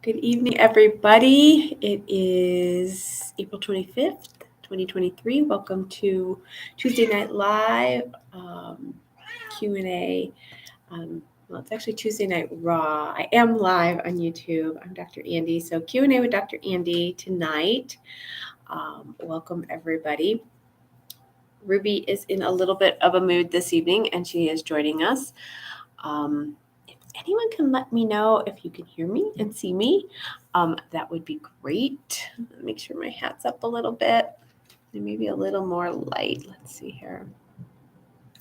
Good evening, everybody. It is April 25th, 2023. Welcome to Tuesday Night Live Q&A. Well, it's actually Tuesday Night Raw. I am live on YouTube. I'm Dr. Andi. So Q&A with Dr. Andi tonight. Welcome, everybody. Ruby is in a little bit of a mood this evening, and she is joining us. Anyone can let me know if you can hear me and see me, that would be great. Make sure my hat's up a little bit and maybe a little more light. Let's see here.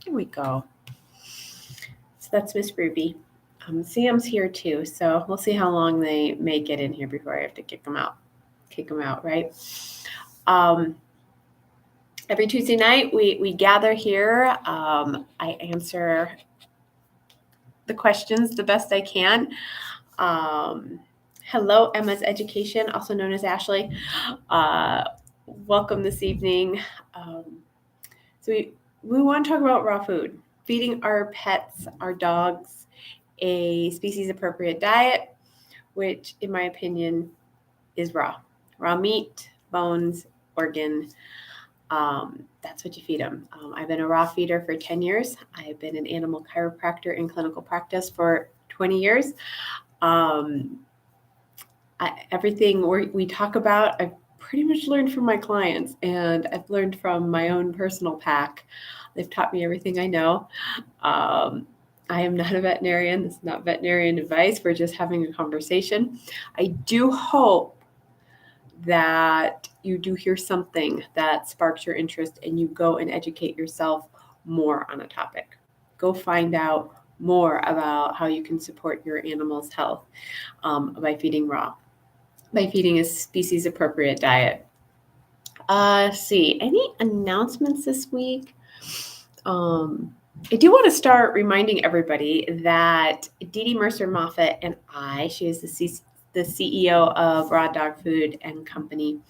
Here we go. So that's Miss Ruby. Sam's here too, so we'll see how long they may get in here before I have to kick them out, right? Every Tuesday night we gather here. I answer the questions the best I can. Hello, Emma's Education, also known as Ashley. Welcome this evening. So we want to talk about raw food, feeding our pets, our dogs, a species-appropriate diet, which, in my opinion, is raw meat, bones, organ. That's what you feed them. I've been a raw feeder for 10 years. I've been an animal chiropractor in clinical practice for 20 years. Everything we talk about, I've pretty much learned from my clients, and I've learned from my own personal pack. They've taught me everything I know. I am not a veterinarian. This is not veterinarian advice. We're just having a conversation. I do hope that you do hear something that sparks your interest and you go and educate yourself more on a topic. Go find out more about how you can support your animal's health by feeding raw, by feeding a species-appropriate diet. See, any announcements this week? I do want to start reminding everybody that Dee Dee Mercer-Moffat and she is the CEO of Raw Dog Food and Company,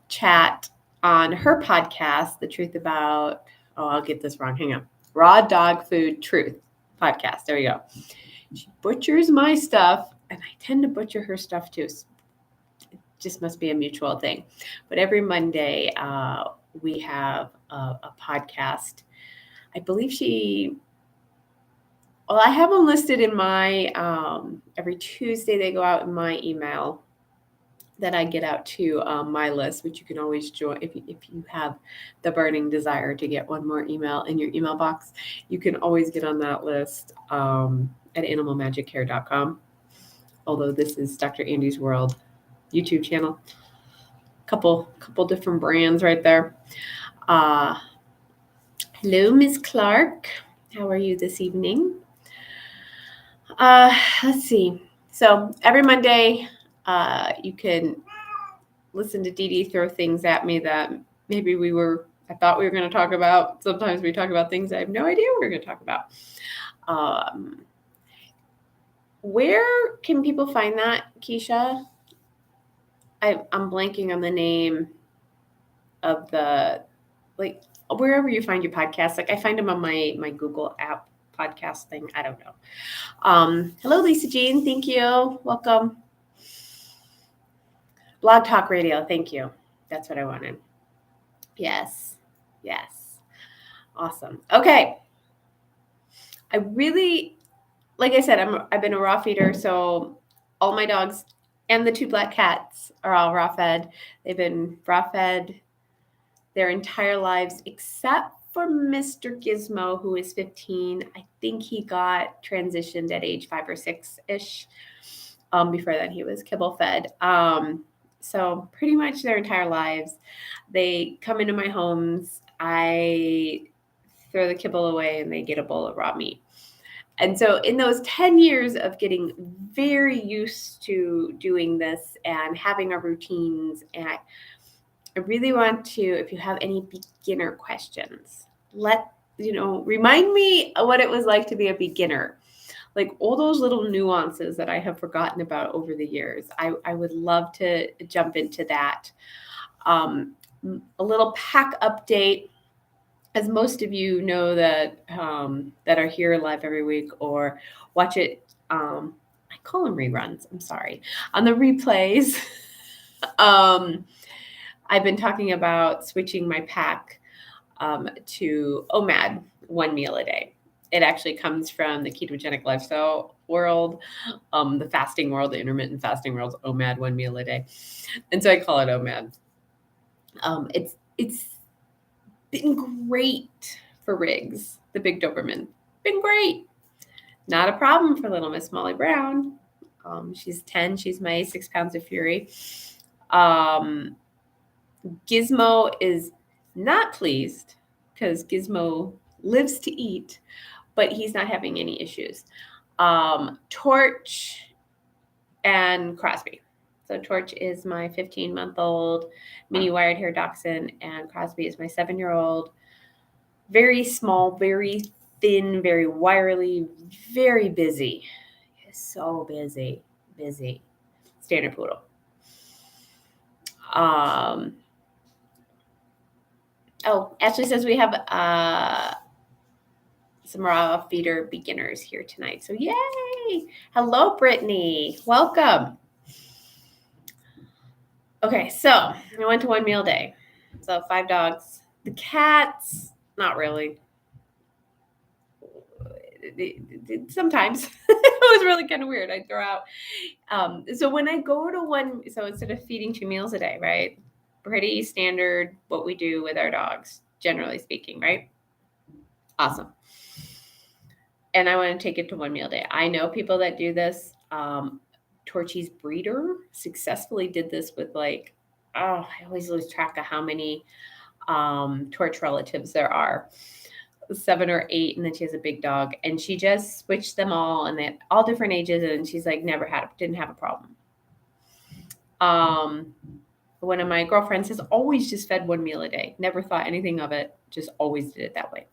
chat on her podcast, The Truth About, I'll get this wrong, hang on, Raw Dog Food Truth podcast. There we go. She butchers my stuff, and I tend to butcher her stuff too. It just must be a mutual thing. But every Monday, we have a podcast. I believe I have them listed in my, every Tuesday they go out in my email that I get out to my list, which you can always join if you have the burning desire to get one more email in your email box. You can always get on that list at animalmagiccare.com. Although this is Dr. Andi's World YouTube channel. Couple different brands right there. Hello, Ms. Clark. How are you this evening? Let's see. So every Monday, you can listen to Dee Dee throw things at me that maybe I thought we were going to talk about. Sometimes we talk about things I have no idea we're going to talk about. Where can people find that, Keisha? I'm blanking on the name of wherever you find your podcasts. Like I find them on my Google app podcast thing. I don't know. Hello, Lisa Jean. Thank you. Welcome. Blog Talk Radio. Thank you. That's what I wanted. Yes. Awesome. Okay. I really, like I said, I've been a raw feeder, so all my dogs and the 2 black cats are all raw fed. They've been raw fed their entire lives, except for Mr. Gizmo, who is 15. I think he got transitioned at age 5 or 6-ish. Before that, he was kibble fed. So pretty much their entire lives, they come into my homes. I throw the kibble away and they get a bowl of raw meat. And so in those 10 years of getting very used to doing this and having our routines, and I really want to, if you have any beginner questions, remind me what it was like to be a beginner. Like all those little nuances that I have forgotten about over the years. I would love to jump into that. A little pack update. As most of you know that are here live every week or watch it I call them reruns. I'm sorry. On the replays, I've been talking about switching my pack to OMAD, 1 meal a day. It actually comes from the ketogenic lifestyle world, the fasting world, the intermittent fasting world, OMAD, 1 meal a day. And so I call it OMAD. It's been great for Riggs, the big Doberman. Been great. Not a problem for little Miss Molly Brown. She's 10. She's my 6 pounds of fury. Gizmo is not pleased because Gizmo lives to eat, but he's not having any issues. Torch and Crosby. So Torch is my 15-month-old mini wired hair dachshund, and Crosby is my 7-year-old. Very small, very thin, very wirely, very busy. So busy. Standard poodle. Ashley says we have some raw feeder beginners here tonight. So yay! Hello, Brittany. Welcome. Okay, so I went to 1 meal a day. So 5 dogs. The cats, not really. Sometimes it was really kind of weird. I'd throw out. So when I go to so instead of feeding 2 meals a day, right? Pretty standard what we do with our dogs, generally speaking, right? Awesome. And I want to take it to 1 meal a day. I know people that do this. Torchy's breeder successfully did this with I always lose track of how many Torch relatives there are. 7 or 8, and then she has a big dog, and she just switched them all, and they're all different ages, and she's like didn't have a problem. One of my girlfriends has always just fed 1 meal a day, never thought anything of it, just always did it that way.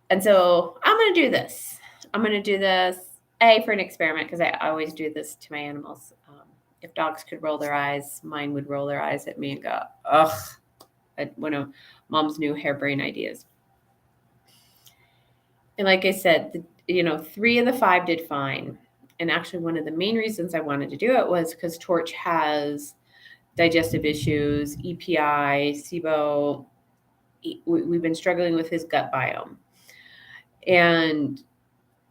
And so I'm going to do this. For an experiment, because I always do this to my animals. If dogs could roll their eyes, mine would roll their eyes at me and go, ugh, one of mom's new harebrained ideas. And like I said, 3 of the 5 did fine. And actually one of the main reasons I wanted to do it was because Torch has digestive issues, EPI, SIBO. We've been struggling with his gut biome. And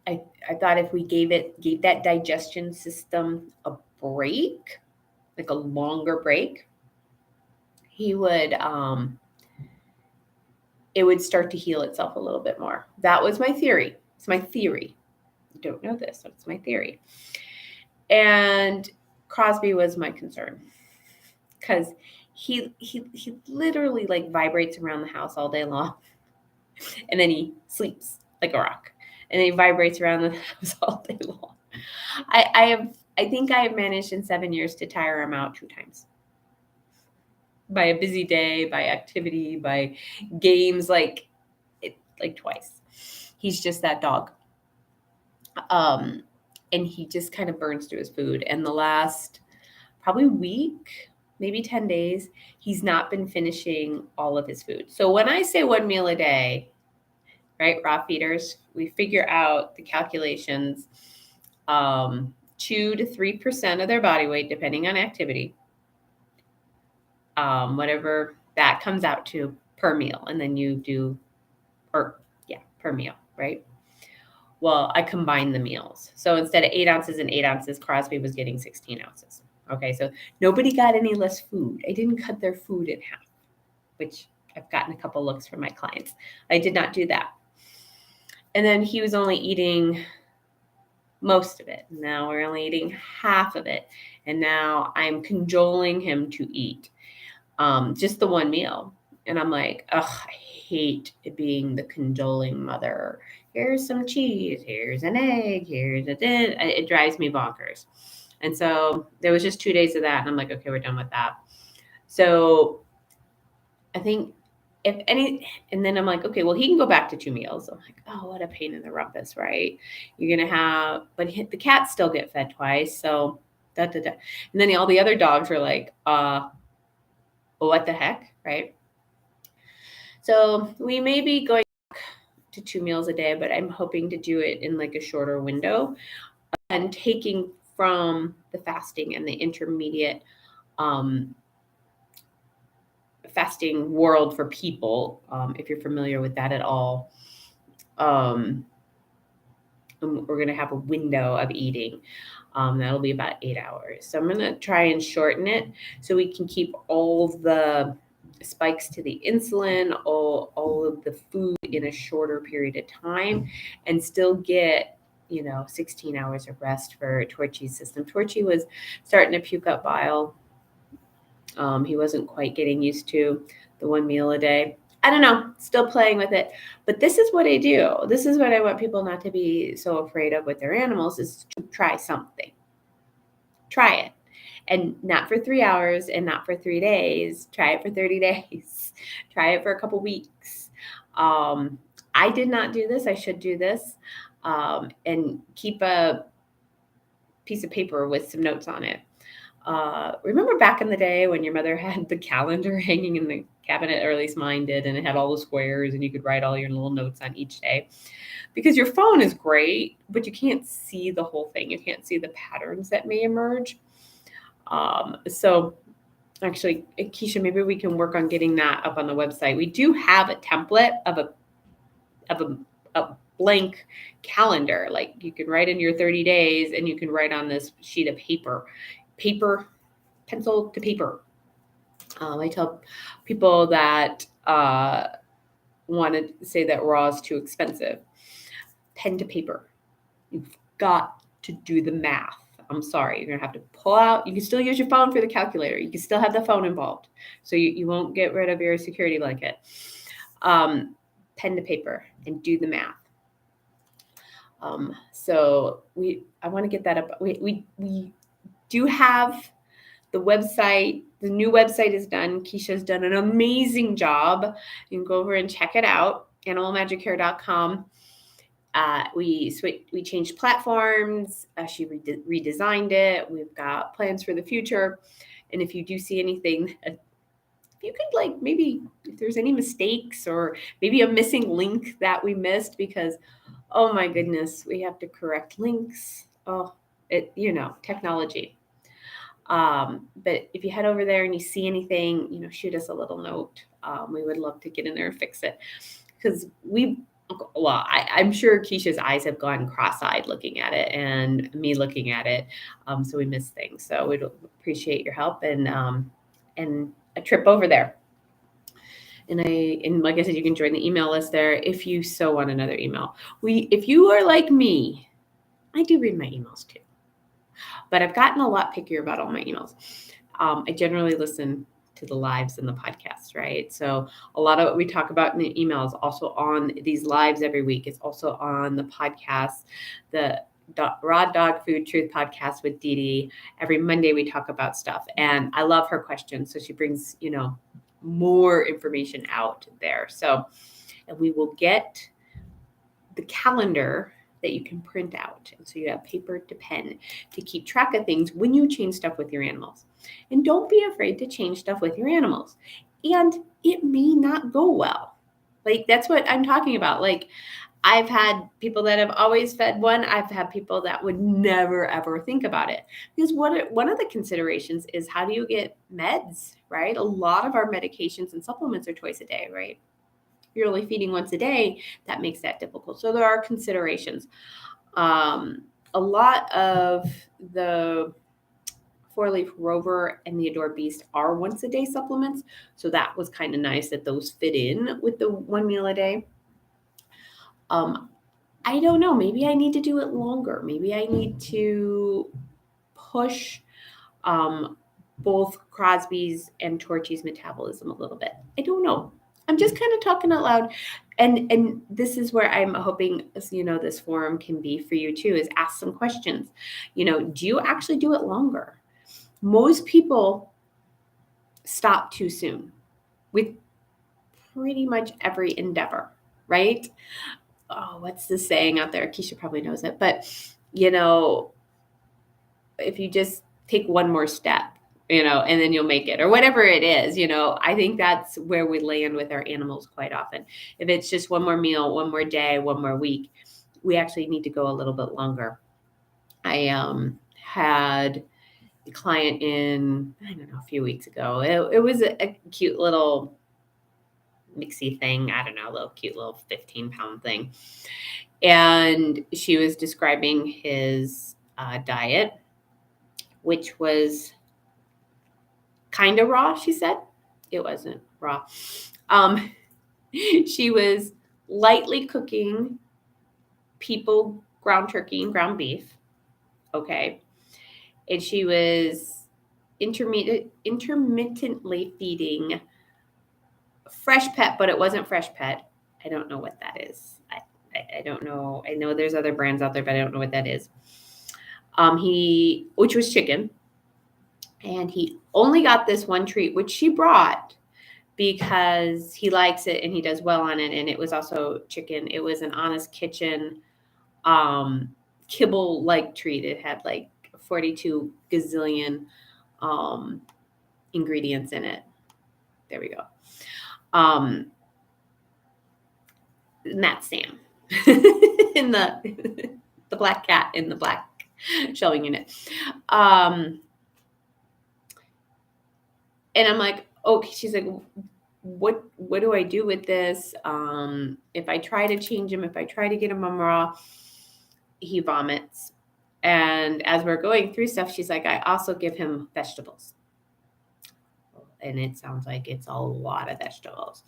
I thought if we gave that digestion system a break, like a longer break, he would it would start to heal itself a little bit more. That was my theory. It's my theory. I don't know this, but it's my theory. And Crosby was my concern because he literally vibrates around the house all day long, and then he sleeps like a rock, and then he vibrates around the house all day long. I think I have managed in 7 years to tire him out 2 times. By a busy day, by activity, by games, twice. He's just that dog. And he just kind of burns through his food. And the last probably week, maybe 10 days, he's not been finishing all of his food. So when I say 1 meal a day, right, raw feeders, we figure out the calculations, 2 to 3% of their body weight, depending on activity. Whatever that comes out to per meal. And then you do, per meal, right? Well, I combined the meals. So instead of 8 ounces and 8 ounces, Crosby was getting 16 ounces. Okay, so nobody got any less food. I didn't cut their food in half, which I've gotten a couple looks from my clients. I did not do that. And then he was only eating most of it. Now we're only eating half of it. And now I'm cajoling him to eat just the 1 meal. And I'm like, ugh, I hate being the cajoling mother. Here's some cheese. Here's an egg. Here's a din. It drives me bonkers. And so there was just 2 days of that. And I'm like, okay, we're done with that. So I think and then I'm like, okay, well, he can go back to 2 meals. I'm like, oh, what a pain in the rumpus, right? You're going to have, but the cats still get fed twice. So And then all the other dogs are like, what the heck, right? So we may be going to 2 meals a day, but I'm hoping to do it in a shorter window. and taking from the fasting and the intermediate fasting world for people, if you're familiar with that at all. We're going to have a window of eating. That'll be about 8 hours. So I'm going to try and shorten it so we can keep all the spikes to the insulin, all of the food in a shorter period of time, and still get 16 hours of rest for Torchy's system. Torchy was starting to puke up bile. He wasn't quite getting used to the one meal a day. I don't know, still playing with it. But this is what I do. This is what I want people not to be so afraid of with their animals, is to try something. Try it. And not for 3 hours and not for 3 days. Try it for 30 days. Try it for a couple weeks. I did not do this. I should do this. And keep a piece of paper with some notes on it. Remember back in the day when your mother had the calendar hanging in the cabinet, or at least mine did, and it had all the squares and you could write all your little notes on each day? Because your phone is great, but you can't see the whole thing. You can't see the patterns that may emerge. So actually, Keisha, maybe we can work on getting that up on the website. We do have a template of a blank calendar. Like, you can write in your 30 days and you can write on this sheet of paper, pencil to paper. I tell people that want to say that raw is too expensive. Pen to paper. You've got to do the math. I'm sorry. You're going to have to pull out. You can still use your phone for the calculator. You can still have the phone involved. So you won't get rid of your security blanket. Pen to paper and do the math. So I want to get that up. We do have the website. The new website is done. Keisha's done an amazing job. You can go over and check it out, animalmagiccare.com. We changed platforms. She redesigned it. We've got plans for the future. And if you do see anything, if you could, maybe if there's any mistakes or maybe a missing link that we missed, because, oh my goodness, we have to correct links. Technology. But if you head over there and you see anything, shoot us a little note. We would love to get in there and fix it, because I'm sure Keisha's eyes have gone cross-eyed looking at it, and me looking at it. So we miss things. So we'd appreciate your help and a trip over there. And like I said, you can join the email list there if you so want another email. If you are like me, I do read my emails too, but I've gotten a lot pickier about all my emails. I generally listen to the lives and the podcasts, right? So a lot of what we talk about in the emails also on these lives every week. It's also on the podcast, the Raw Dog Food Truth podcast with Dee Dee. Every Monday we talk about stuff, and I love her questions. So she brings, more information out there. So, and we will get the calendar that you can print out. And so you have paper to pen to keep track of things when you change stuff with your animals. And don't be afraid to change stuff with your animals. And it may not go well. That's what I'm talking about. I've had people that have always fed one. I've had people that would never, ever think about it. Because one of the considerations is, how do you get meds, right? A lot of our medications and supplements are twice a day, right? You're only feeding once a day. That makes that difficult. So there are considerations. A lot of the 4-leaf rover and the Adore Beast are once a day supplements. So that was kind of nice that those fit in with the 1 meal a day. I don't know. Maybe I need to do it longer. Maybe I need to push both Crosby's and Torchy's metabolism a little bit. I don't know. I'm just kind of talking out loud. And this is where I'm hoping, this forum can be for you too, is ask some questions. Do you actually do it longer? Most people stop too soon with pretty much every endeavor, right? Oh, what's the saying out there? Keisha probably knows it, but if you just take one more step, and then you'll make it, or whatever it is, I think that's where we land with our animals quite often. If it's just one more meal, one more day, one more week, we actually need to go a little bit longer. I had a client in, I don't know, a few weeks ago. It was a cute little mixy thing. I don't know, a little cute little 15-pound thing. And she was describing his diet, which was kind of raw, she said. It wasn't raw. She was lightly cooking people ground turkey and ground beef. Okay. And she was intermittently feeding fresh pet, but it wasn't fresh pet. I don't know what that is. I don't know. I know there's other brands out there, but I don't know what that is. Which was chicken. And he only got this one treat, which she brought because he likes it and he does well on it. And it was also chicken. It was an Honest Kitchen kibble-like treat. It had like 42 gazillion ingredients in it. There we go. And that's Sam in the black cat in the black shelving unit. And I'm like, okay. She's like, what do I do with this? If I try to change him, if I try to get him on raw, he vomits. And as we're going through stuff, she's like, I also give him vegetables. And it sounds like it's a lot of vegetables.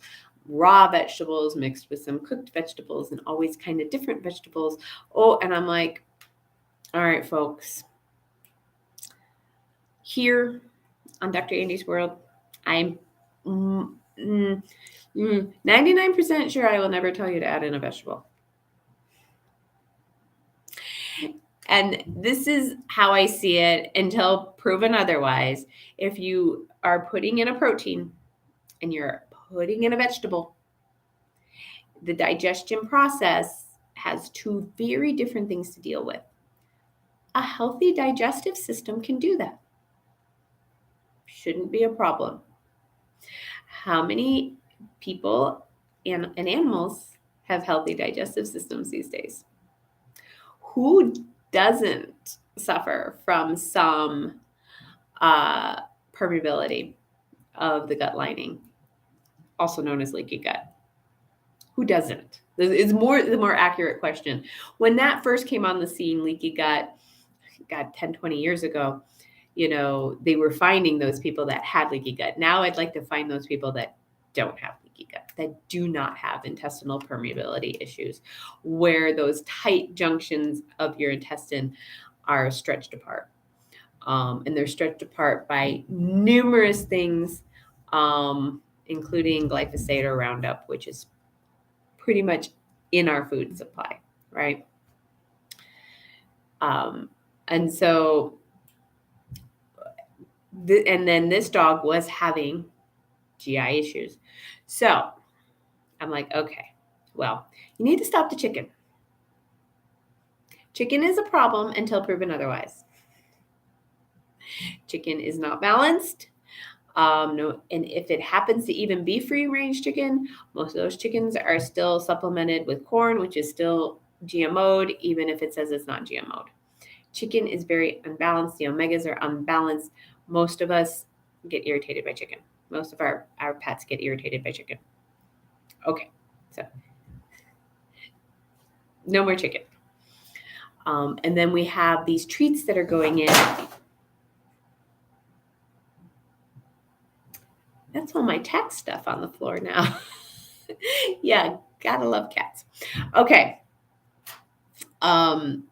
Raw vegetables mixed with some cooked vegetables and always kind of different vegetables. Oh, and I'm like, all right, folks. Here on Dr. Andi's World, I'm 99% sure I will never tell you to add in a vegetable. And this is how I see it until proven otherwise. If you are putting in a protein and you're putting in a vegetable, the digestion process has two very different things to deal with. A healthy digestive system can do that. Shouldn't be a problem. How many people and animals have healthy digestive systems these days? Who doesn't suffer from some permeability of the gut lining, also known as leaky gut? Who doesn't? It's the more accurate question. When that first came on the scene, leaky gut, 10, 20 years ago, they were finding those people that had leaky gut. Now I'd like to find those people that don't have leaky gut, that do not have intestinal permeability issues, where those tight junctions of your intestine are stretched apart. And they're stretched apart by numerous things, including glyphosate or Roundup, which is pretty much in our food supply, right? And so, and then this dog was having GI issues. So I'm like, okay, well, you need to stop the chicken. Chicken is a problem until proven otherwise. Chicken is not balanced. No, and if it happens to even be free-range chicken, most of those chickens are still supplemented with corn, which is still GMO'd, even if it says it's not GMO'd. Chicken is very unbalanced. The omegas are unbalanced. Most of us get irritated by chicken. Most of our pets get irritated by chicken. Okay, so no more chicken. And then we have these treats that are going in. That's all my cat stuff on the floor now. Yeah, gotta love cats. Okay. And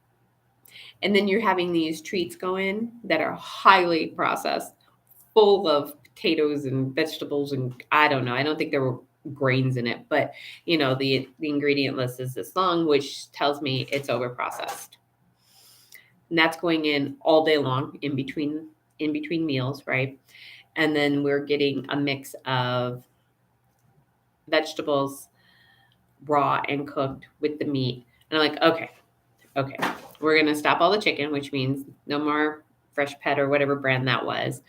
then you're having these treats go in that are highly processed, full of potatoes and vegetables, and I don't know. I don't think there were grains in it, but the ingredient list is this long, which tells me it's over processed. And that's going in all day long in between meals, right? And then we're getting a mix of vegetables, raw and cooked with the meat. And I'm like, okay, we're going to stop all the chicken, which means no more Fresh Pet or whatever brand that was,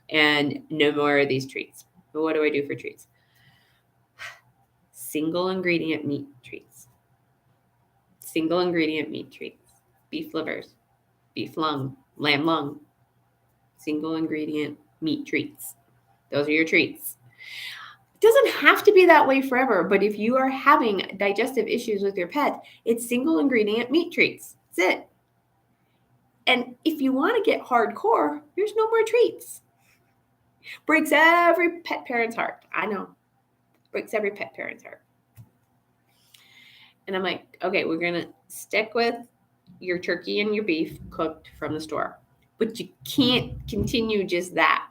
and no more of these treats. But what do I do for treats? Single ingredient meat treats. Beef livers, beef lung, lamb lung, single ingredient meat treats. Those are your treats. It doesn't have to be that way forever, but if you are having digestive issues with your pet, it's single ingredient meat treats. That's it. And if you want to get hardcore, there's no more treats. Breaks every pet parent's heart. I know. Breaks every pet parent's heart. And I'm like, okay, we're going to stick with your turkey and your beef cooked from the store. But you can't continue just that.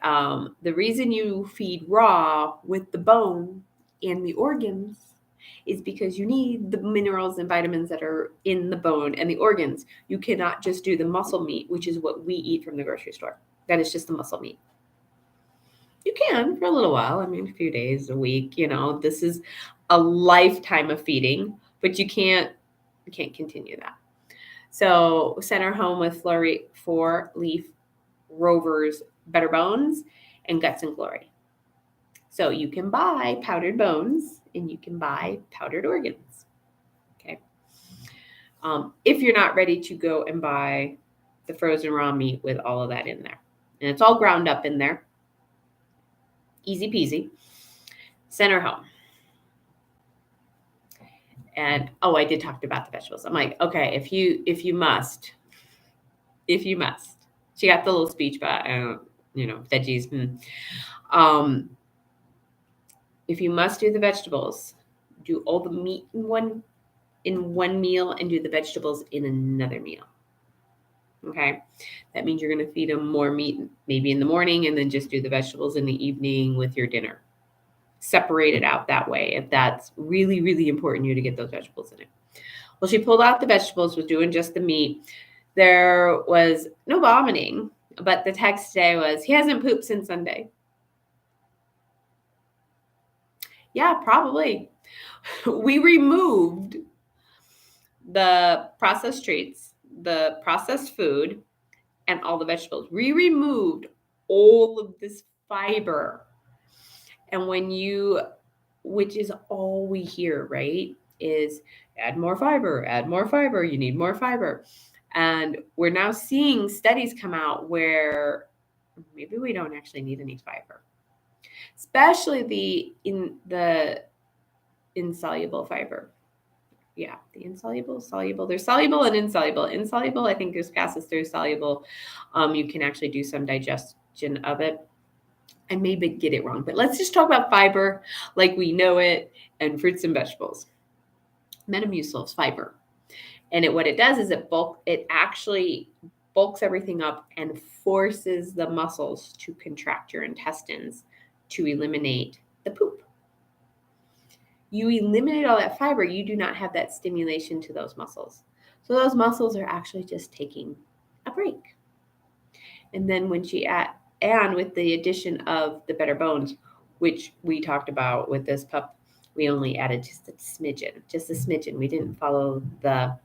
The reason you feed raw with the bone and the organs is because you need the minerals and vitamins that are in the bone and the organs. You cannot just do the muscle meat, which is what we eat from the grocery store. That is just the muscle meat. You can for a little while. I mean, a few days, a week, this is a lifetime of feeding, but you can't continue that. So send her home with 4-leaf Rover's Better Bones and Guts and Glory. So you can buy powdered bones and you can buy powdered organs. Okay. If you're not ready to go and buy the frozen raw meat with all of that in there, and it's all ground up in there, easy peasy, send her home. And I did talk about the vegetables. I'm like, okay, if you must, she got the little speech, but veggies. If you must do the vegetables, do all the meat in one meal and do the vegetables in another meal. Okay. That means you're going to feed them more meat, maybe in the morning, and then just do the vegetables in the evening with your dinner. Separate it out that way if that's really, really important to you to get those vegetables in it. Well, she pulled out the vegetables, was doing just the meat. There was no vomiting, but the text today was, he hasn't pooped since Sunday. Yeah, probably. We removed the processed treats, the processed food, and all the vegetables. We removed all of this fiber. And which is all we hear, right, is add more fiber, you need more fiber. And we're now seeing studies come out where maybe we don't actually need any fiber, especially the insoluble fiber. Yeah, the insoluble, soluble. There's soluble and insoluble. Insoluble, I think, goes fastest through soluble. You can actually do some digestion of it. I may get it wrong, but let's just talk about fiber like we know it, and fruits and vegetables. Metamucil is fiber. And what it does is it actually bulks everything up and forces the muscles to contract your intestines to eliminate the poop. You eliminate all that fiber, you do not have that stimulation to those muscles. So those muscles are actually just taking a break. And then with the addition of the Better Bones, which we talked about with this pup, we only added just a smidgen. We didn't follow the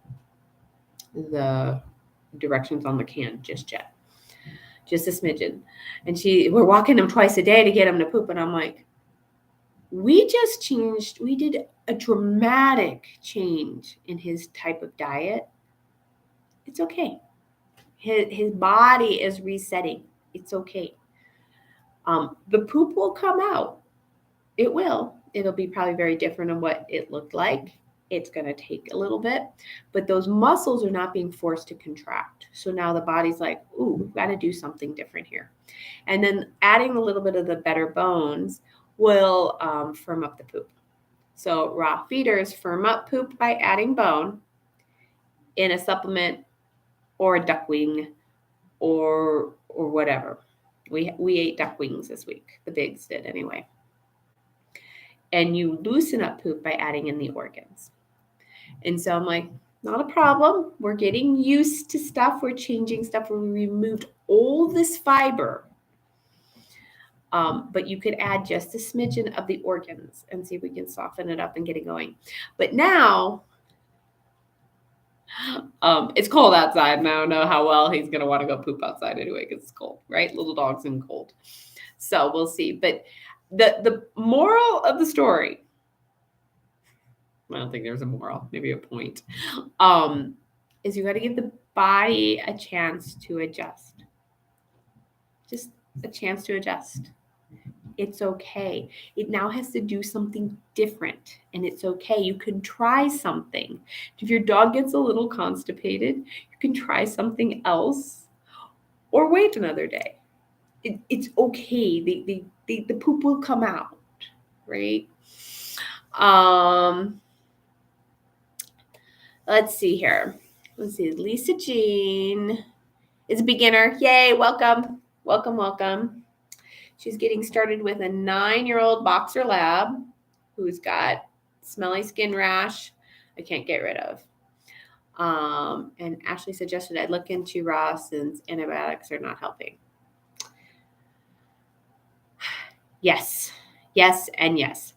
directions on the can just yet. Just a smidgen. And we're walking him twice a day to get him to poop. And I'm like, we did a dramatic change in his type of diet. It's okay. His body is resetting. It's okay. The poop will come out. It will. It'll be probably very different than what it looked like. It's going to take a little bit, but those muscles are not being forced to contract. So now the body's like, ooh, we've got to do something different here. And then adding a little bit of the Better Bones will firm up the poop. So raw feeders firm up poop by adding bone in a supplement or a duck wing or whatever. We ate duck wings this week. The bigs did anyway. And you loosen up poop by adding in the organs. And so I'm like, not a problem. We're getting used to stuff. We're changing stuff. We removed all this fiber. But you could add just a smidgen of the organs and see if we can soften it up and get it going. But now, it's cold outside, and I don't know how well he's going to want to go poop outside anyway because it's cold, right? Little dogs in cold. So we'll see. But the moral of the story, I don't think there's a moral, maybe a point, is you got to give the body a chance to adjust. Just a chance to adjust. It's okay. It now has to do something different, and it's okay. You can try something. If your dog gets a little constipated, you can try something else or wait another day. It's okay. The poop will come out, right? Let's see here. Let's see. Lisa Jean is a beginner. Yay, welcome. Welcome, welcome. She's getting started with a 9-year-old boxer lab who's got smelly skin rash I can't get rid of. And Ashley suggested I look into raw since antibiotics are not helping. Yes, yes, and yes.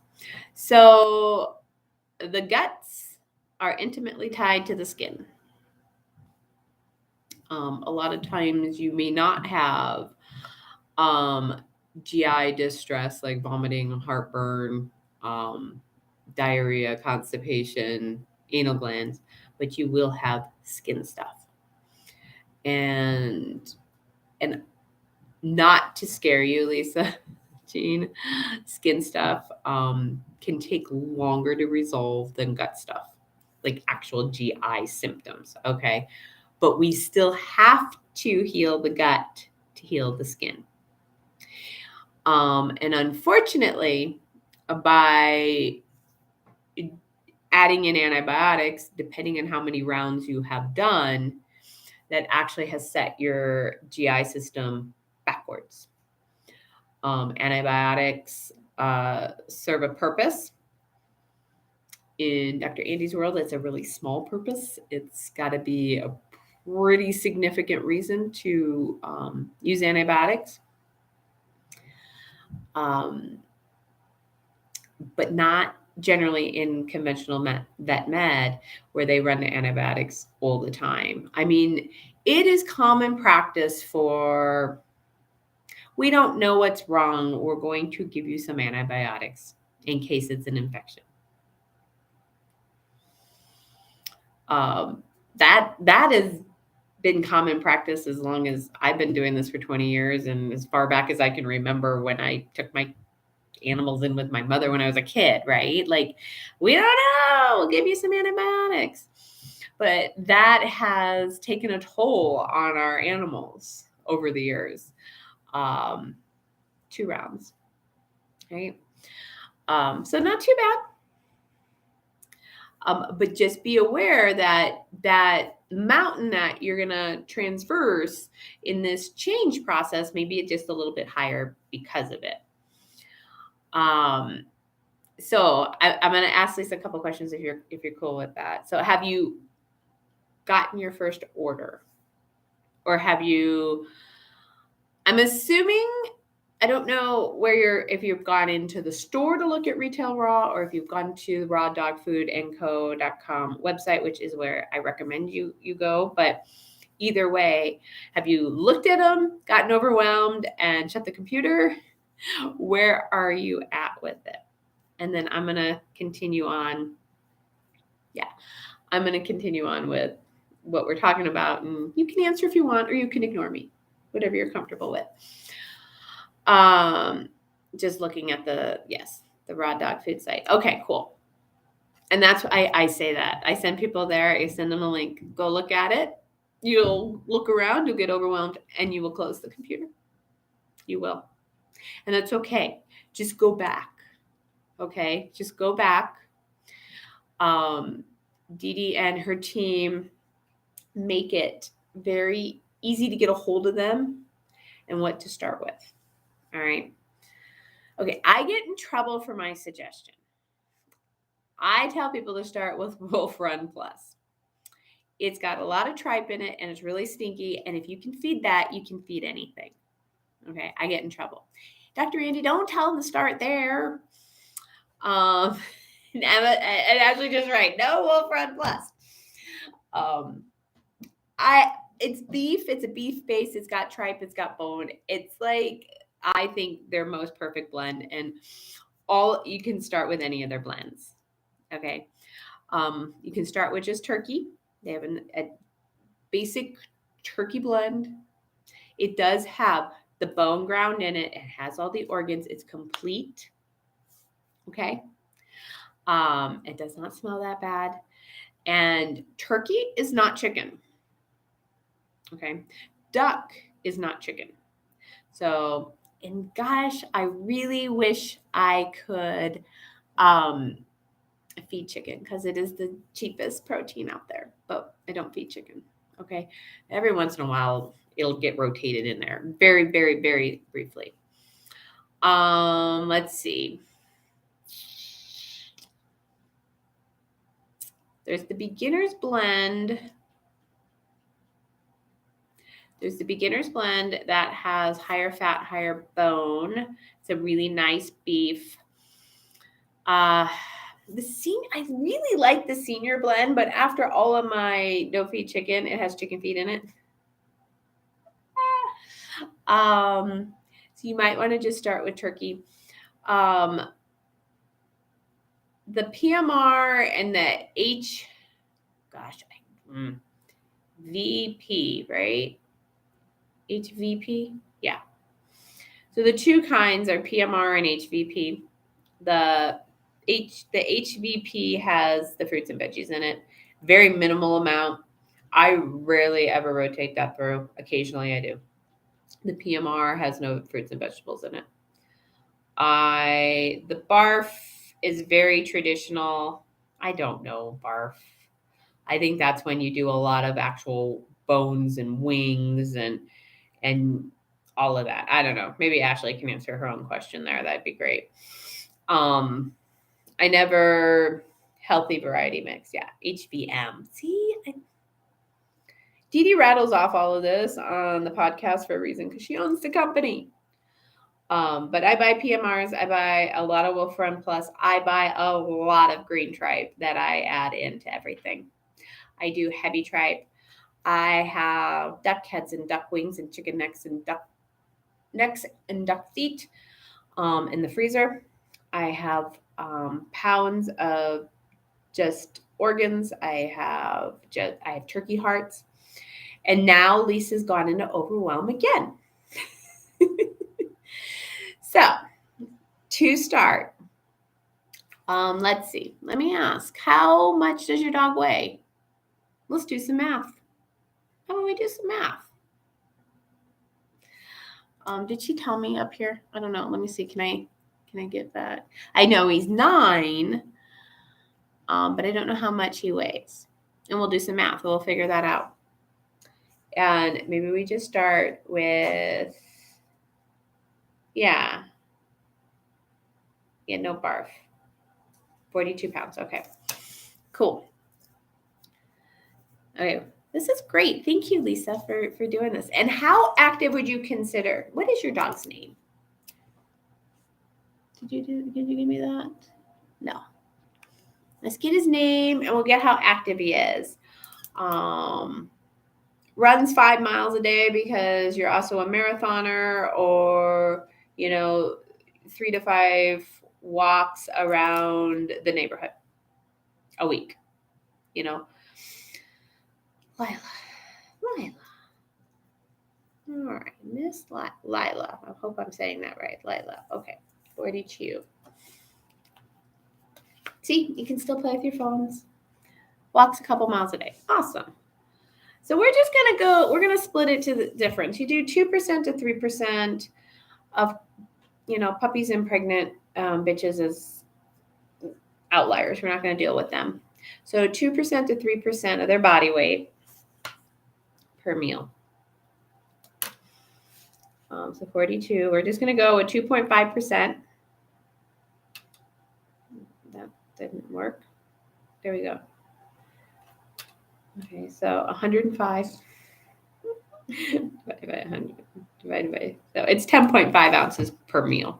So the guts are intimately tied to the skin. A lot of times you may not have GI distress like vomiting, heartburn, diarrhea, constipation, anal glands, but you will have skin stuff. And not to scare you, Lisa Jean, skin stuff can take longer to resolve than gut stuff, like actual GI symptoms, okay? But we still have to heal the gut to heal the skin. And unfortunately, by adding in antibiotics, depending on how many rounds you have done, that actually has set your GI system backwards. Antibiotics serve a purpose. In Dr. Andi's world, it's a really small purpose. It's got to be a pretty significant reason to use antibiotics. But not generally in conventional vet med where they run the antibiotics all the time. I mean, it is common practice for, we don't know what's wrong, we're going to give you some antibiotics in case it's an infection. That has been common practice as long as I've been doing this for 20 years and as far back as I can remember when I took my animals in with my mother when I was a kid, right? Like, we don't know, we'll give you some antibiotics. But that has taken a toll on our animals over the years. 2 rounds, right? So not too bad. But just be aware that that mountain that you're going to transverse in this change process, maybe it's just a little bit higher because of it. So I'm going to ask Lisa a couple questions if you're cool with that. So have you gotten your first order, or have you? I'm assuming, I don't know if you've gone into the store to look at retail raw, or if you've gone to the rawdogfoodandco.com website, which is where I recommend you go. But either way, have you looked at them, gotten overwhelmed, and shut the computer? Where are you at with it? And then I'm going to continue on. Yeah, I'm going to continue on with what we're talking about. And you can answer if you want, or you can ignore me, whatever you're comfortable with. Just looking at the raw dog food site. Okay, cool. And that's why I say that. I send people there. I send them a link. Go look at it. You'll look around. You'll get overwhelmed, and you will close the computer. You will. And that's okay. Just go back. Okay? Just go back. Dee Dee and her team make it very easy to get a hold of them and what to start with. All right. Okay. I get in trouble for my suggestion. I tell people to start with Wolf Run Plus. It's got a lot of tripe in it and it's really stinky. And if you can feed that, you can feed anything. Okay. I get in trouble. Dr. Andi, don't tell them to start there. And Ashley just right. No Wolf Run Plus. It's beef. It's a beef base. It's got tripe. It's got bone. It's like, I think their most perfect blend, and you can start with any of their blends. Okay. You can start with just turkey. They have basic turkey blend. It does have the bone ground in it. It has all the organs. It's complete. Okay. It does not smell that bad. And turkey is not chicken. Okay. Duck is not chicken. So, and gosh, I really wish I could feed chicken because it is the cheapest protein out there, but I don't feed chicken. Okay. Every once in a while, it'll get rotated in there very, very, very briefly. Let's see. There's the beginner's blend. There's the beginner's blend that has higher fat, higher bone. It's a really nice beef. I really like the senior blend, but after all of my no-feed chicken, it has chicken feed in it. So you might want to just start with turkey. The PMR and the VP, right? HVP? Yeah. So the two kinds are PMR and HVP. The HVP has the fruits and veggies in it. Very minimal amount. I rarely ever rotate that through. Occasionally I do. The PMR has no fruits and vegetables in it. The barf is very traditional. I don't know barf. I think that's when you do a lot of actual bones and wings and all of that. I don't know. Maybe Ashley can answer her own question there. That'd be great. I never healthy variety mix. Yeah. HVM. See, Dee Dee rattles off all of this on the podcast for a reason because she owns the company. But I buy PMRs. I buy a lot of Wolf Run Plus. I buy a lot of green tripe that I add into everything. I do heavy tripe. I have duck heads and duck wings and chicken necks and duck feet in the freezer. I have pounds of just organs. I have turkey hearts. And now Lisa's gone into overwhelm again. So, to start, let's see. Let me ask, how much does your dog weigh? Let's do some math. How about we do some math? Did she tell me up here? I don't know. Let me see. Can I get that? I know he's 9, but I don't know how much he weighs. And we'll do some math. We'll figure that out. And maybe we just start with, no barf. 42 pounds. Okay, cool. Okay, this is great. Thank you, Lisa, for doing this. And how active would you consider? What is your dog's name? Did you give me that? No. Let's get his name and we'll get how active he is. Runs 5 miles a day because you're also a marathoner, or 3 to 5 walks around the neighborhood a week. Lila. All right, Miss Lila. I hope I'm saying that right. Lila. Okay, 42. See, you can still play with your phones. Walks a couple miles a day. Awesome. So we're just we're going to split it to the difference. You do 2% to 3% of, puppies and pregnant bitches as outliers. We're not going to deal with them. So 2% to 3% of their body weight per meal. So 42. We're just going to go with 2.5%. That didn't work. There we go. Okay, so 105 divided by 100 divided by, so it's 10.5 ounces per meal.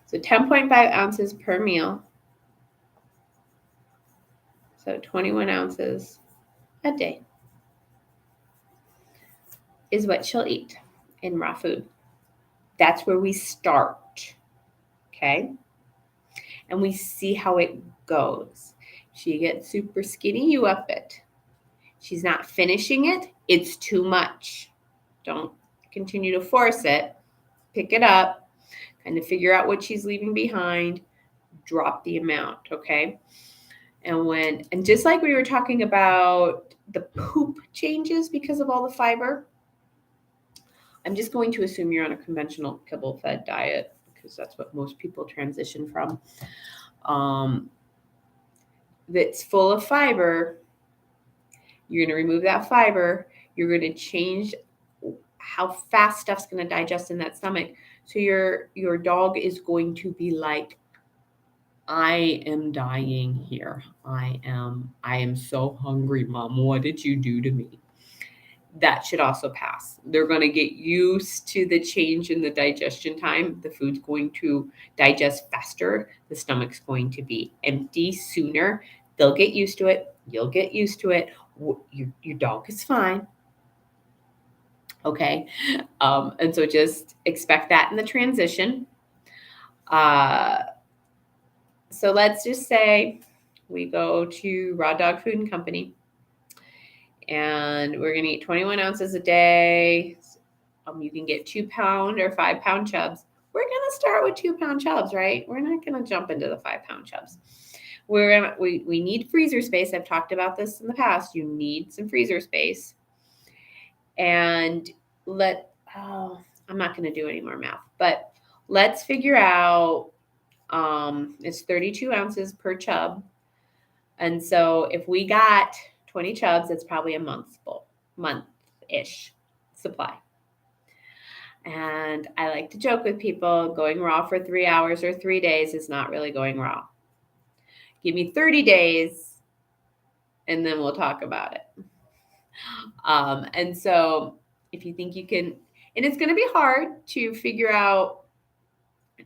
So 10.5 ounces per meal. So 21 ounces a day is what she'll eat in raw food. That's where we start. okay? And we see how it goes. She gets super skinny, you up it. She's not finishing it, it's too much. Don't continue to force it. Pick it up, kind of figure out what she's leaving behind, drop the amount, okay? And just like we were talking about the poop changes because of all the fiber, I'm just going to assume you're on a conventional kibble-fed diet because that's what most people transition from. That's full of fiber. You're going to remove that fiber. You're going to change how fast stuff's going to digest in that stomach. So your dog is going to be like, I am dying here. I am so hungry, Mom. What did you do to me? That should also pass. They're going to get used to the change in the digestion time. The food's going to digest faster. The stomach's going to be empty sooner. They'll get used to it. You'll get used to it. Your dog is fine. Okay. And so just expect that in the transition. So let's just say we go to Raw Dog Food and Company and we're going to eat 21 ounces a day. You can get 2 pound or 5 pound chubs. We're going to start with 2 pound chubs, right? We're not going to jump into the 5 pound chubs. We need freezer space. I've talked about this in the past. You need some freezer space. And I'm not going to do any more math, but let's figure out, it's 32 ounces per chub. And so if we got 20 chubs, it's probably a month-ish supply. And I like to joke with people, going raw for 3 hours or 3 days is not really going raw. Give me 30 days and then we'll talk about it. And so if you think you can, and it's going to be hard to figure out,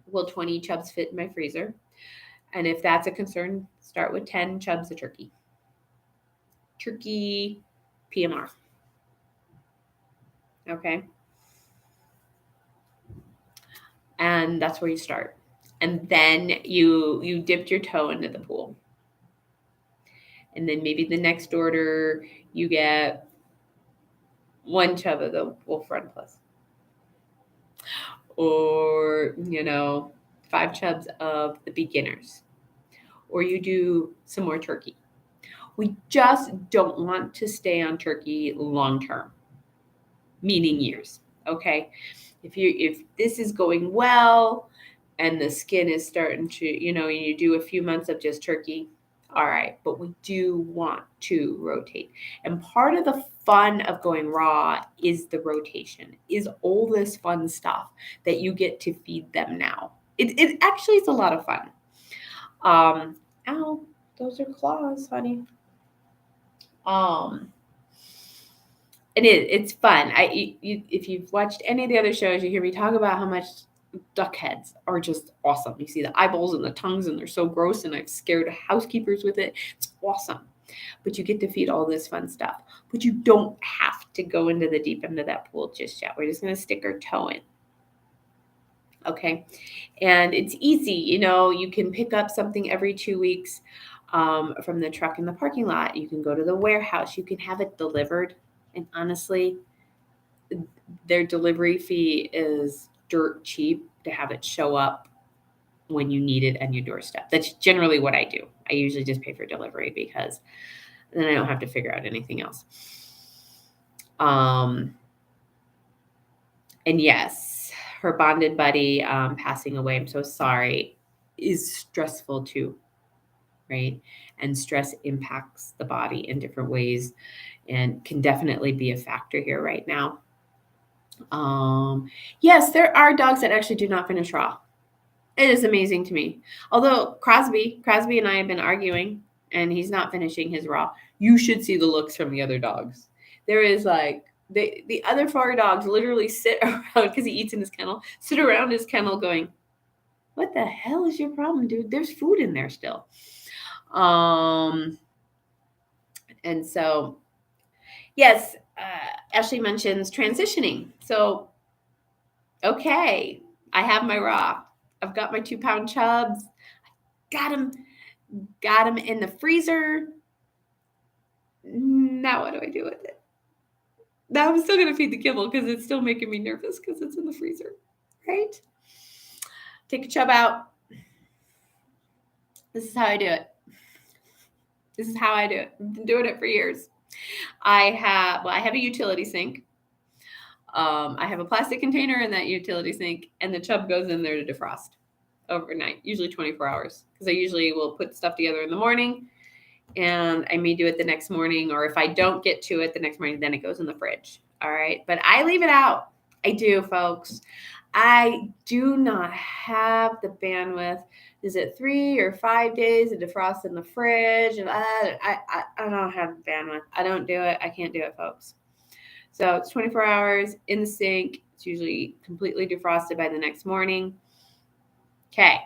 will 20 chubs fit in my freezer? And if that's a concern, start with 10 chubs of turkey. Turkey PMR. Okay. And that's where you start. And then you dipped your toe into the pool. And then maybe the next order you get 1 chub of the Wolf Run Plus. Or, 5 chubs of the beginners. Or you do some more turkey. We just don't want to stay on turkey long term, meaning years. Okay. If this is going well and the skin is starting to, you do a few months of just turkey, all right, but we do want to rotate. And part of the fun of going raw is the rotation, is all this fun stuff that you get to feed them now. It actually is a lot of fun. Ow, those are claws, honey. It's fun. If you've watched any of the other shows, you hear me talk about how much duck heads are just awesome. You see the eyeballs and the tongues, and they're so gross, and I've scared housekeepers with it. It's awesome. But you get to feed all this fun stuff. But you don't have to go into the deep end of that pool just yet. We're just going to stick our toe in. Okay. And it's easy. You can pick up something every 2 weeks from the truck in the parking lot. You can go to the warehouse. You can have it delivered. And honestly, their delivery fee is dirt cheap to have it show up when you need it on your doorstep. That's generally what I do. I usually just pay for delivery because then I don't have to figure out anything else. And yes, her bonded buddy passing away, I'm so sorry, is stressful too, right? And stress impacts the body in different ways and can definitely be a factor here right now. Yes, there are dogs that actually do not finish raw. It is amazing to me. Although Crosby and I have been arguing and he's not finishing his raw. You should see the looks from the other dogs. There is like, the other 4 dogs literally sit around, because he eats in his kennel, sit around his kennel going, what the hell is your problem, dude? There's food in there still. And so, yes, Ashley mentions transitioning. So, okay, I have my raw. I've got my 2-pound chubs. Got them in the freezer. Now what do I do with it? Now I'm still going to feed the kibble because it's still making me nervous because it's in the freezer, right? Take a chub out. This is how I do it. This is how I do it. I've been doing it for years. I have a utility sink. I have a plastic container in that utility sink, and the chub goes in there to defrost overnight, usually 24 hours, because I usually will put stuff together in the morning, and I may do it the next morning, or if I don't get to it the next morning, then it goes in the fridge. All right, but I leave it out. I do, folks. I do not have the bandwidth. Is it 3 or 5 days to defrost in the fridge? And I don't have the bandwidth. I don't do it. I can't do it, folks. So it's 24 hours in the sink. It's usually completely defrosted by the next morning. Okay.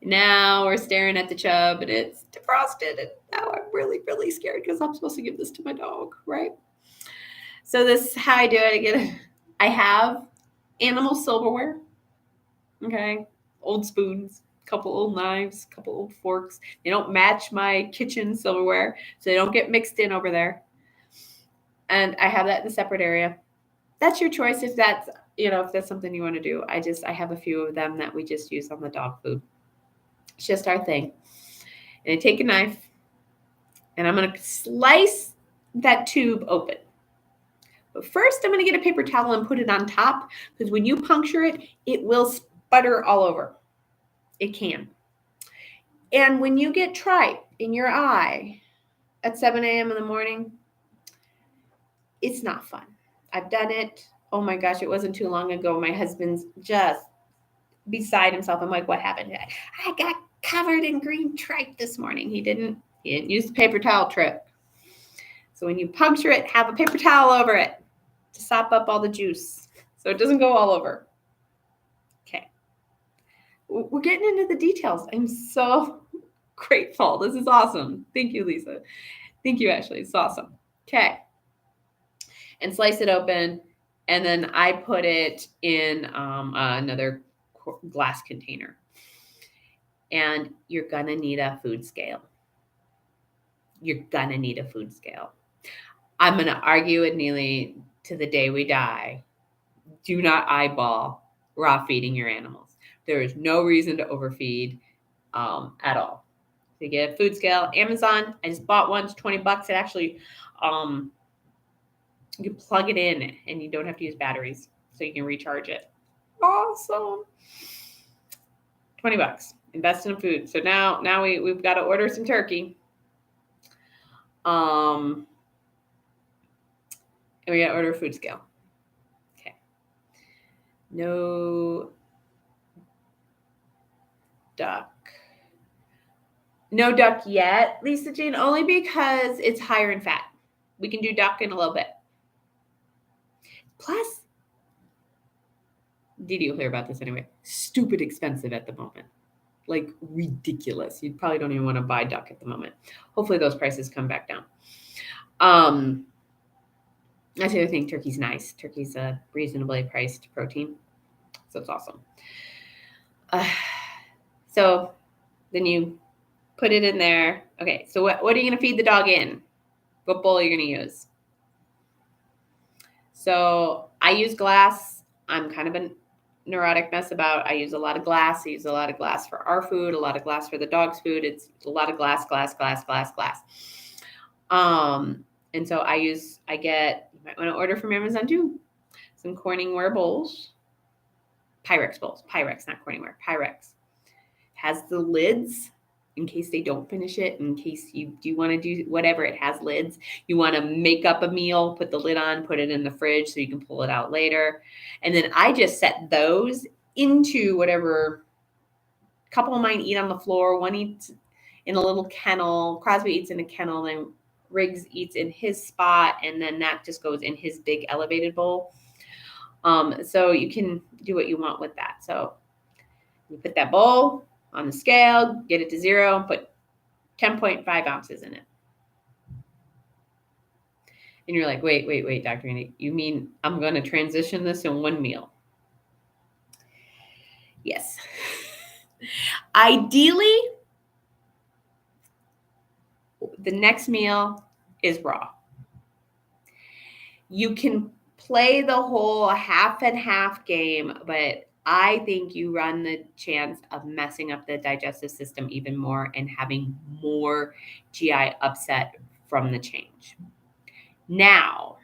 Now we're staring at the chub and it's defrosted. And now I'm really, really scared because I'm supposed to give this to my dog, right? So this is how I do it. I have animal silverware. Okay. Old spoons, couple old knives, couple old forks. They don't match my kitchen silverware, so they don't get mixed in over there. And I have that in a separate area. That's your choice if that's, if that's something you want to do. I have a few of them that we just use on the dog food. It's just our thing. And I take a knife and I'm going to slice that tube open. But first I'm going to get a paper towel and put it on top, because when you puncture it, it will sputter all over. It can. And when you get tripe in your eye at 7 a.m. in the morning, it's not fun. I've done it. Oh my gosh, it wasn't too long ago. My husband's just beside himself. I'm like, what happened? I got covered in green tripe this morning. He didn't use the paper towel trick. So when you puncture it, have a paper towel over it to sop up all the juice so it doesn't go all over. Okay. We're getting into the details. I'm so grateful. This is awesome. Thank you, Lisa. Thank you, Ashley. It's awesome. Okay. And slice it open. And then I put it in another glass container. And you're going to need a food scale. You're going to need a food scale. I'm going to argue with Neely to the day we die. Do not eyeball raw feeding your animals. There is no reason to overfeed at all. So you get a food scale. Amazon, I just bought one. It's $20. It actually, you plug it in and you don't have to use batteries, so you can recharge it. Awesome. $20. Invest in food. So now we've got to order some turkey. And we got to order a food scale. Okay. No duck. No duck yet, Lisa Jean, only because it's higher in fat. We can do duck in a little bit. Plus, Didi will hear about this anyway. Stupid expensive at the moment. Like ridiculous. You probably don't even want to buy duck at the moment. Hopefully those prices come back down. That's the other thing. Turkey's nice. Turkey's a reasonably priced protein. So it's awesome. So then you put it in there. Okay, so what are you going to feed the dog in? What bowl are you going to use? So I use glass. I'm kind of a neurotic mess about. I use a lot of glass. I use a lot of glass for our food, a lot of glass for the dog's food. It's a lot of glass. And so you might want to order from Amazon too, some Corningware bowls. Pyrex bowls. Pyrex, not Corningware. Pyrex. Has the lids in case they don't finish it, in case you do want to do whatever. It has lids. You want to make up a meal, put the lid on, put it in the fridge so you can pull it out later. And then I just set those into whatever. A couple of mine eat on the floor. One eats in a little kennel. Crosby eats in a kennel, and Riggs eats in his spot, and then that just goes in his big elevated bowl. So you can do what you want with that. So you put that bowl on the scale, get it to 0, put 10.5 ounces in it. And you're like, wait, Dr. Andi, you mean I'm going to transition this in one meal? Yes. Ideally, the next meal is raw. You can play the whole half and half game, but I think you run the chance of messing up the digestive system even more and having more GI upset from the change. Now,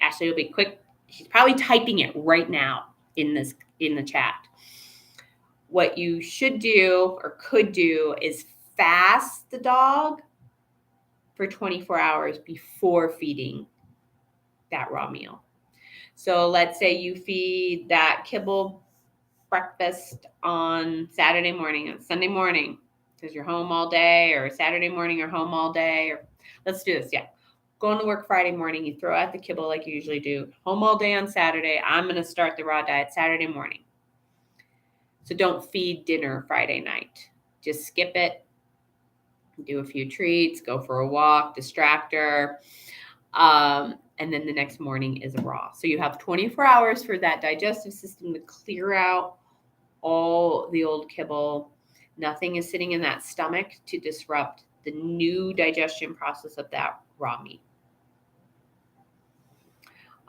Ashley will be quick. She's probably typing it right now in the chat. What you should do or could do is fast the dog for 24 hours before feeding that raw meal. So let's say you feed that kibble breakfast on Saturday morning and Sunday morning because you're home all day, or Saturday morning you're home all day, or let's do this. Yeah. Going to work Friday morning, you throw out the kibble like you usually do. Home all day on Saturday. I'm going to start the raw diet Saturday morning. So don't feed dinner Friday night. Just skip it. Do a few treats, go for a walk, distract her. And then the next morning is raw. So you have 24 hours for that digestive system to clear out all the old kibble. Nothing is sitting in that stomach to disrupt the new digestion process of that raw meat.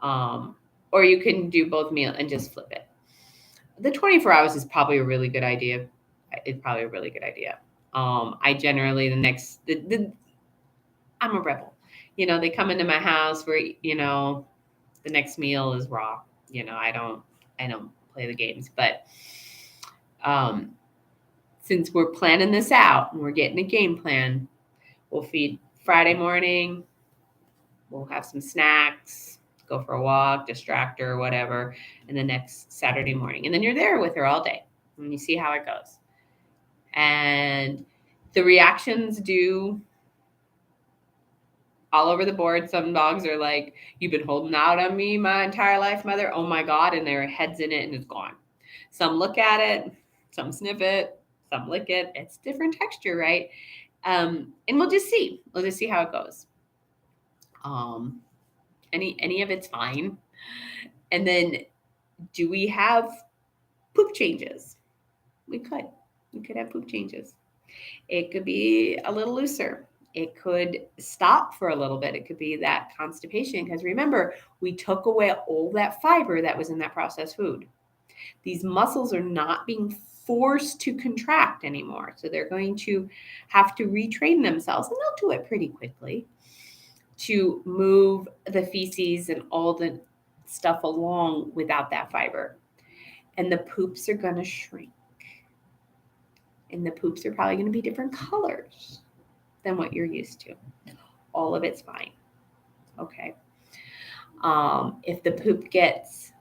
Or you can do both meal and just flip it. The 24 hours is probably a really good idea. It's probably a really good idea. I generally I'm a rebel. They come into my house where, the next meal is raw. I don't play the games, but since we're planning this out and we're getting a game plan, we'll feed Friday morning. We'll have some snacks, go for a walk, distract her, whatever, and the next Saturday morning. And then you're there with her all day and you see how it goes. And the reactions do all over the board. Some dogs are like, you've been holding out on me my entire life, mother. Oh my God. And their head's in it and it's gone. Some look at it, some sniff it, some lick it. It's different texture, right? And we'll just see. We'll just see how it goes. Any of it's fine. And then do we have poop changes? We could have poop changes. It could be a little looser. It could stop for a little bit. It could be that constipation. Because remember, we took away all that fiber that was in that processed food. These muscles are not being forced to contract anymore. So they're going to have to retrain themselves, and they'll do it pretty quickly, to move the feces and all the stuff along without that fiber. And the poops are going to shrink. And the poops are probably going to be different colors than what you're used to. All of it's fine. Okay. If the poop gets,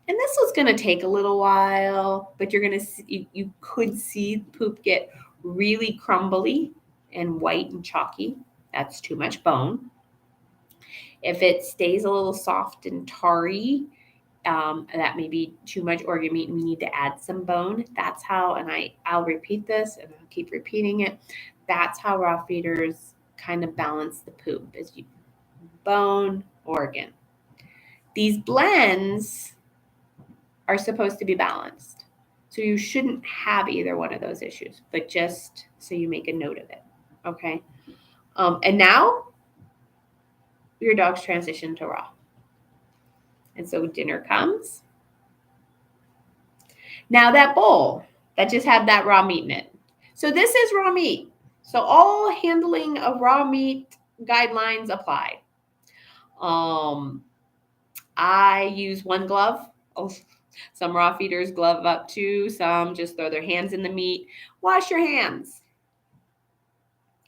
and this was going to take a little while, but you're going to see, you could see poop get really crumbly and white and chalky. That's too much bone. If it stays a little soft and tarry, that may be too much organ meat and we need to add some bone. That's how, and I'll repeat this and I'll keep repeating it. That's how raw feeders kind of balance the poop, is bone, organ. These blends are supposed to be balanced. So you shouldn't have either one of those issues, but just so you make a note of it. Okay. And now your dog's transition to raw. And so dinner comes. Now that bowl that just had that raw meat in it. So this is raw meat. So all handling of raw meat guidelines apply. I use one glove. Some raw feeders glove up too. Some just throw their hands in the meat. Wash your hands.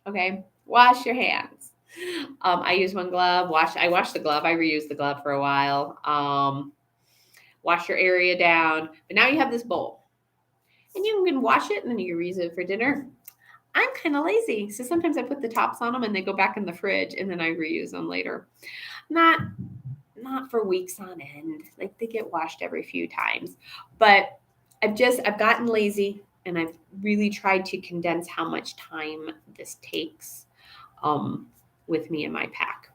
Okay, wash your hands. I use one glove. I wash the glove. I reuse the glove for a while. Wash your area down. But now you have this bowl. And you can wash it and then you can reuse it for dinner. I'm kind of lazy. So sometimes I put the tops on them and they go back in the fridge and then I reuse them later. Not for weeks on end. Like they get washed every few times. But I've gotten lazy and I've really tried to condense how much time this takes with me and my pack.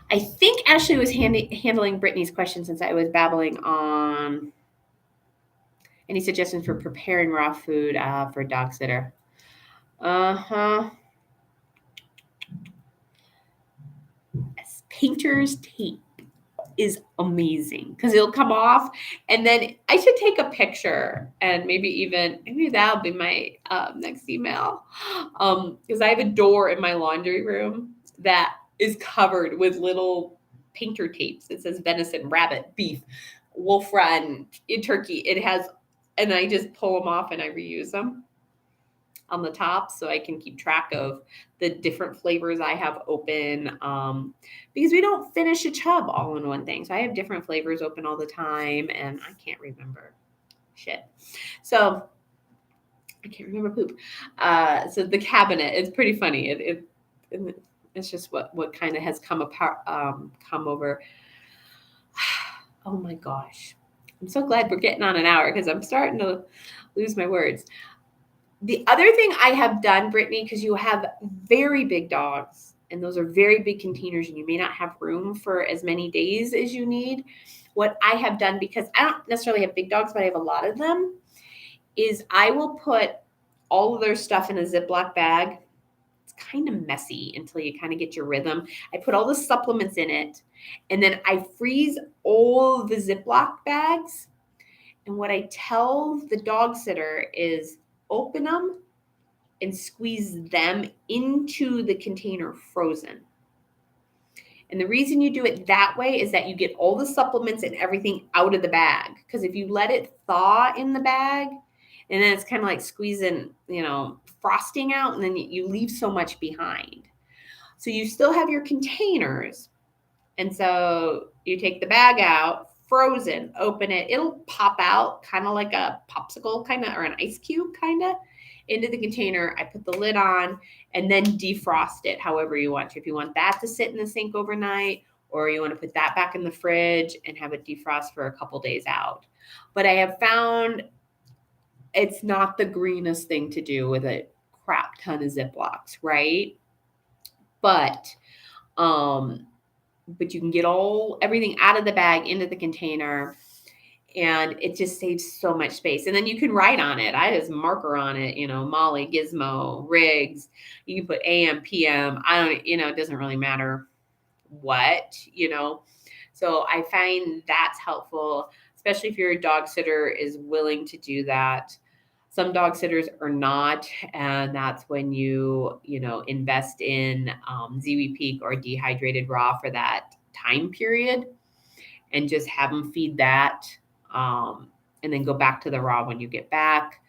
I think Ashley was handling Brittany's question since I was babbling on. Any suggestions for preparing raw food for a dog sitter? Painter's tape is amazing because it'll come off, and then I should take a picture and maybe that'll be my next email, because I have a door in my laundry room that is covered with little painter tapes. It says venison, rabbit, beef, wolf run, turkey. It has, and I just pull them off and I reuse them on the top so I can keep track of the different flavors I have open, because we don't finish a chub all in one thing. So I have different flavors open all the time and I can't remember shit. So I can't remember poop. So the cabinet is pretty funny. It's just what kind of has come over. Oh my gosh. I'm so glad we're getting on an hour because I'm starting to lose my words. The other thing I have done, Brittany, because you have very big dogs and those are very big containers and you may not have room for as many days as you need. What I have done, because I don't necessarily have big dogs, but I have a lot of them, is I will put all of their stuff in a Ziploc bag. It's kind of messy until you kind of get your rhythm. I put all the supplements in it and then I freeze all the Ziploc bags. And what I tell the dog sitter is, open them and squeeze them into the container frozen. And the reason you do it that way is that you get all the supplements and everything out of the bag. Because if you let it thaw in the bag, and then it's kind of like squeezing, frosting out, and then you leave so much behind. So you still have your containers. And so you take the bag out, frozen, open it, it'll pop out kind of like a popsicle or an ice cube into the container. I put the lid on and then defrost it however you want to. If you want that to sit in the sink overnight, or you want to put that back in the fridge and have it defrost for a couple days out. But I have found it's not the greenest thing to do with a crap ton of Ziplocs, right? But you can get everything out of the bag into the container, and it just saves so much space. And then you can write on it. I just marker on it, Molly, Gizmo, Riggs. You can put AM, PM. It doesn't really matter what, So I find that's helpful, especially if your dog sitter is willing to do that. Some dog sitters are not, and that's when you invest in Ziwi Peak or dehydrated raw for that time period, and just have them feed that, and then go back to the raw when you get back.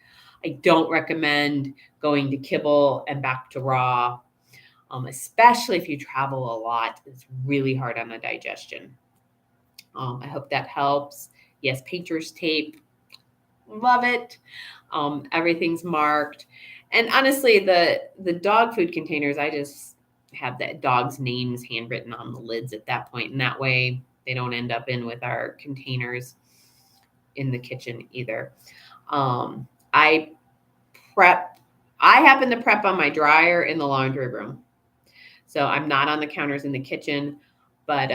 I don't recommend going to kibble and back to raw, especially if you travel a lot. It's really hard on the digestion. I hope that helps. Yes, painter's tape. Love it. Everything's marked. And honestly, the dog food containers, I just have the dog's names handwritten on the lids at that point. And that way they don't end up in with our containers in the kitchen either. I happen to prep on my dryer in the laundry room. So I'm not on the counters in the kitchen, but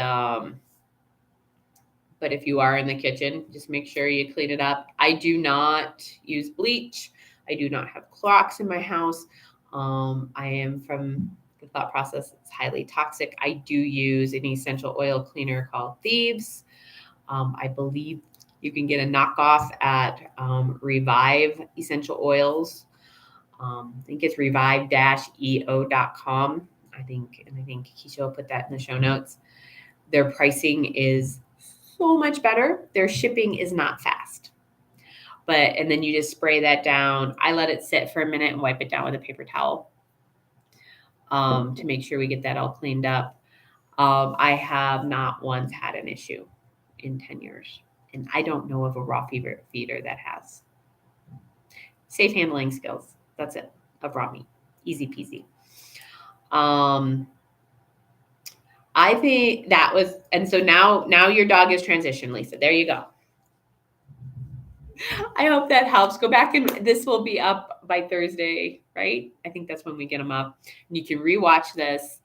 if you are in the kitchen, just make sure you clean it up. I do not use bleach. I do not have Clorox in my house. I am from the thought process, it's highly toxic. I do use an essential oil cleaner called Thieves. I believe you can get a knockoff at Revive Essential Oils. I think it's revive-eo.com. I think Keisha will put that in the show notes. Their pricing is so much better. Their shipping is not fast. And then you just spray that down. I let it sit for a minute and wipe it down with a paper towel to make sure we get that all cleaned up. I have not once had an issue in 10 years. And I don't know of a raw feeder that has. Safe handling skills. That's it. Of raw meat. Easy peasy. I think that was, and so now your dog is transitioned, Lisa. There you go. I hope that helps. Go back, and this will be up by Thursday, right? I think that's when we get them up. And you can rewatch this.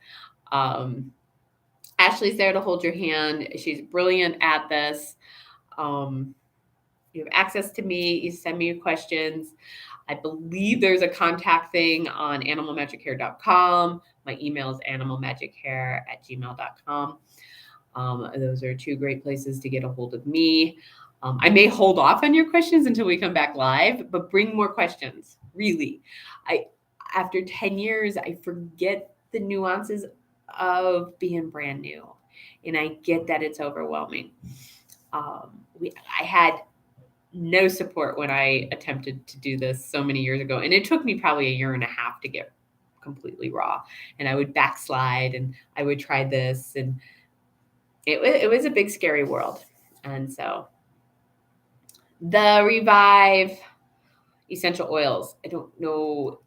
Ashley's there to hold your hand. She's brilliant at this. You have access to me. You send me your questions. I believe there's a contact thing on animalmagiccare.com. My email is animalmagiccare@gmail.com. Those are two great places to get a hold of me. I may hold off on your questions until we come back live, but bring more questions. Really, after 10 years, I forget the nuances of being brand new, and I get that it's overwhelming. I had no support when I attempted to do this so many years ago, and it took me probably a year and a half to get completely raw. And I would backslide, and I would try this, and it was a big, scary world. And so the Revive essential oils, I don't know.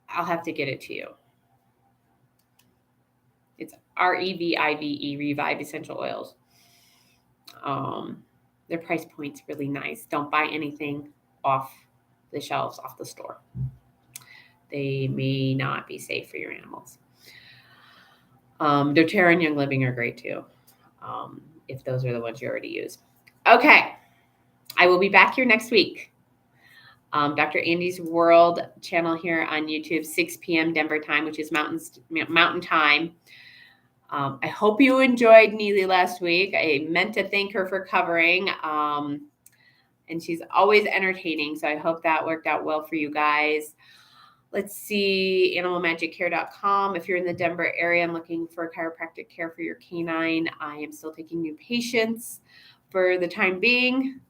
I'll have to get it to you. It's REVIVE, Revive essential oils. Their price point's really nice. Don't buy anything off the shelves, off the store. They may not be safe for your animals. doTERRA and Young Living are great too, if those are the ones you already use. Okay, I will be back here next week. Dr. Andi's World channel here on YouTube, 6 p.m. Denver time, which is mountain time. I hope you enjoyed Neely last week. I meant to thank her for covering, and she's always entertaining, so I hope that worked out well for you guys. Let's see, animalmagiccare.com. If you're in the Denver area and looking for chiropractic care for your canine, I am still taking new patients for the time being.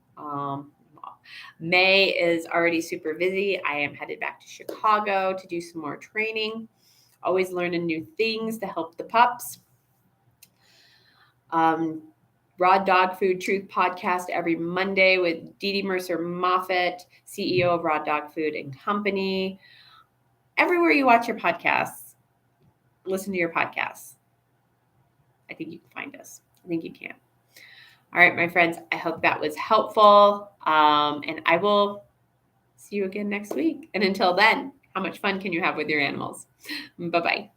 May is already super busy. I am headed back to Chicago to do some more training. Always learning new things to help the pups. Raw Dog Food Truth podcast every Monday with Dee Dee Mercer-Moffat, CEO of Raw Dog Food and Company. Everywhere you watch your podcasts, listen to your podcasts. I think you can find us. I think you can. All right, my friends, I hope that was helpful. And I will see you again next week. And until then, how much fun can you have with your animals? Bye-bye.